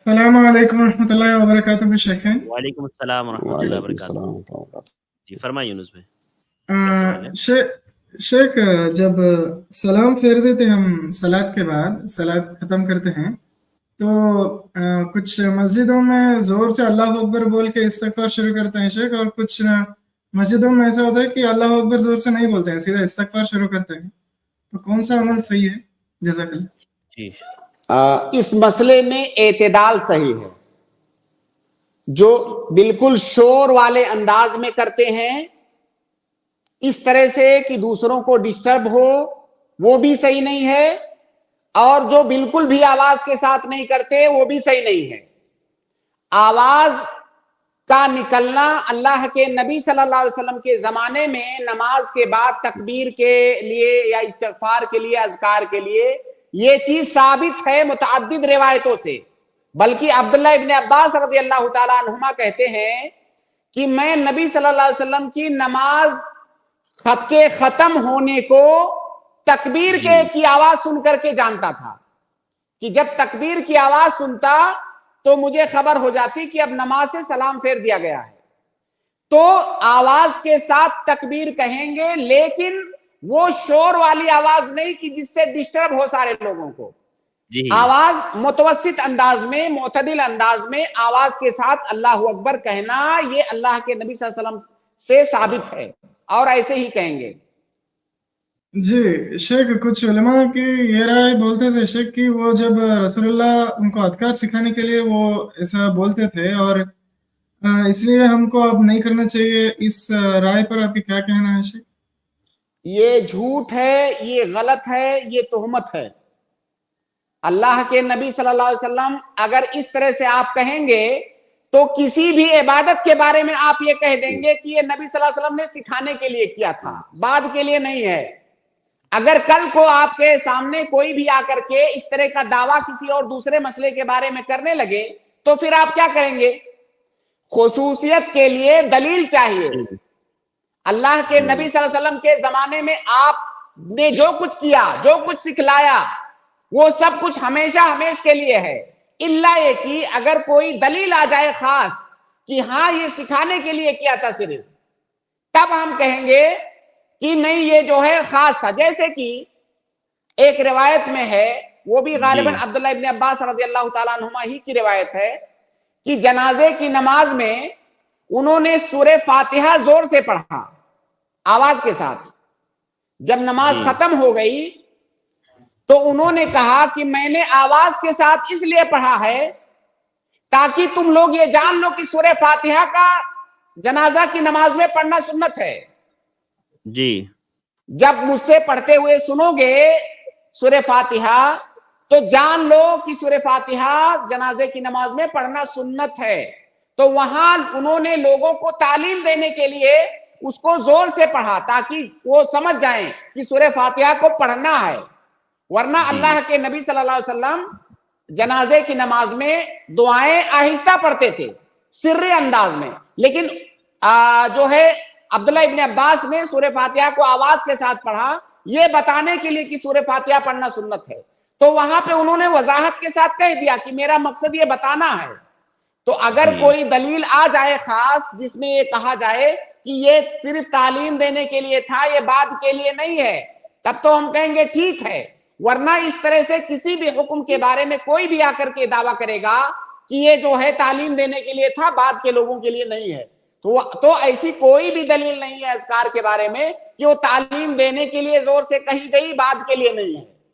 السلام علیکم ورحمۃ اللہ وبرکاتہ شیخ ہیں۔ وعلیکم السلام ورحمۃ اللہ وعلیکم وبرکاتہ۔ السلام ورحمۃ اللہ وبرکاتہ۔ جی فرمائیے یونس بھائی، کیا سوال ہے؟ شیخ جب سلام پھیر دیتے ہم صلاۃ کے بعد، صلاۃ ختم کرتے ہیں تو کچھ مسجدوں میں زور سے اللہ اکبر بول کے استغفار شروع کرتے ہیں شیخ، اور کچھ مسجدوں میں ایسا ہوتا ہے کہ اللہ اکبر زور سے نہیں بولتے ہیں، سیدھا استغفار شروع کرتے ہیں، تو کون سا عمل صحیح ہے؟ جزاک اللہ۔ جی اس مسئلے میں اعتدال صحیح ہے۔ جو بالکل شور والے انداز میں کرتے ہیں اس طرح سے کہ دوسروں کو ڈسٹرب ہو، وہ بھی صحیح نہیں ہے، اور جو بالکل بھی آواز کے ساتھ نہیں کرتے وہ بھی صحیح نہیں ہے۔ آواز کا نکلنا اللہ کے نبی صلی اللہ علیہ وسلم کے زمانے میں نماز کے بعد تکبیر کے لیے یا استغفار کے لیے، اذکار کے لیے، یہ چیز ثابت ہے متعدد روایتوں سے۔ بلکہ عبداللہ ابن عباس رضی اللہ تعالیٰ عنہما کہتے ہیں کہ میں نبی صلی اللہ علیہ وسلم کی نماز خط کے ختم ہونے کو تکبیر کی آواز سن کر کے جانتا تھا، کہ جب تکبیر کی آواز سنتا تو مجھے خبر ہو جاتی کہ اب نماز سے سلام پھیر دیا گیا ہے۔ تو آواز کے ساتھ تکبیر کہیں گے، لیکن وہ شور والی آواز نہیں کہ جس سے ڈسٹرب ہو سارے لوگوں کو۔ آواز متوسط انداز میں، معتدل انداز میں آواز کے ساتھ اللہ اکبر کہنا، یہ اللہ کے نبی صلی اللہ علیہ وسلم سے ثابت ہے، اور ایسے ہی کہیں گے۔ جی شیخ، کچھ علماء کی یہ رائے بولتے تھے شیخ کہ وہ جب رسول اللہ ان کو اذکار سکھانے کے لیے وہ ایسا بولتے تھے، اور اس لیے ہم کو اب نہیں کرنا چاہیے، اس رائے پر آپ کی کیا کہنا ہے شیخ؟ یہ جھوٹ ہے، یہ غلط ہے، یہ تہمت ہے۔ اللہ کے نبی صلی اللہ علیہ وسلم اگر اس طرح سے آپ کہیں گے تو کسی بھی عبادت کے بارے میں آپ یہ کہہ دیں گے کہ یہ نبی صلی اللہ علیہ وسلم نے سکھانے کے لیے کیا تھا، بعد کے لیے نہیں ہے۔ اگر کل کو آپ کے سامنے کوئی بھی آ کر کے اس طرح کا دعویٰ کسی اور دوسرے مسئلے کے بارے میں کرنے لگے تو پھر آپ کیا کریں گے؟ خصوصیت کے لیے دلیل چاہیے۔ اللہ کے نبی صلی اللہ علیہ وسلم کے زمانے میں آپ نے جو کچھ کیا، جو کچھ سکھلایا، وہ سب کچھ ہمیشہ ہمیش کے لیے ہے، الا یہ کہ اگر کوئی دلیل آ جائے خاص کہ ہاں یہ سکھانے کے لیے کیا تھا صرف، تب ہم کہیں گے کہ نہیں یہ جو ہے خاص تھا۔ جیسے کہ ایک روایت میں ہے، وہ بھی غالباً عبداللہ ابن عباس رضی اللہ تعالیٰ عنہما ہی کی روایت ہے، کہ جنازے کی نماز میں انہوں نے سورہ فاتحہ زور سے پڑھا آواز کے ساتھ۔ جب نماز ختم ہو گئی تو انہوں نے کہا کہ میں نے آواز کے ساتھ اس لیے پڑھا ہے تاکہ تم لوگ یہ جان لو کہ سورہ فاتحہ کا جنازہ کی نماز میں پڑھنا سنت ہے۔ جی جب مجھ سے پڑھتے ہوئے سنو گے سورہ فاتحہ تو جان لو کہ سورہ فاتحہ جنازے کی نماز میں پڑھنا سنت ہے۔ تو وہاں انہوں نے لوگوں کو تعلیم دینے کے لیے اس کو زور سے پڑھا تاکہ وہ سمجھ جائیں کہ سورہ فاتحہ کو پڑھنا ہے۔ ورنہ اللہ کے نبی صلی اللہ علیہ وسلم جنازے کی نماز میں دعائیں آہستہ پڑھتے تھے، سری انداز میں، لیکن جو ہے عبداللہ ابن عباس نے سورہ فاتحہ کو آواز کے ساتھ پڑھا، یہ بتانے کے لیے کہ سورہ فاتحہ پڑھنا سنت ہے۔ تو وہاں پہ انہوں نے وضاحت کے ساتھ کہہ دیا کہ میرا مقصد یہ بتانا ہے۔ تو اگر کوئی دلیل آ جائے خاص جس میں یہ کہا جائے کہ یہ صرف تعلیم دینے کے لیے تھا، یہ بعد کے لیے نہیں ہے، تب تو ہم کہیں گے ٹھیک ہے۔ ورنہ اس طرح سے کسی بھی حکم کے بارے میں کوئی بھی آ کر کے دعویٰ کرے گا کہ یہ جو ہے تعلیم دینے کے لیے تھا، بعد کے لوگوں کے لیے نہیں ہے، تو ایسی کوئی بھی دلیل نہیں ہے اذکار کے بارے میں کہ وہ تعلیم دینے کے لیے زور سے کہی گئی، بعد کے لیے نہیں ہے۔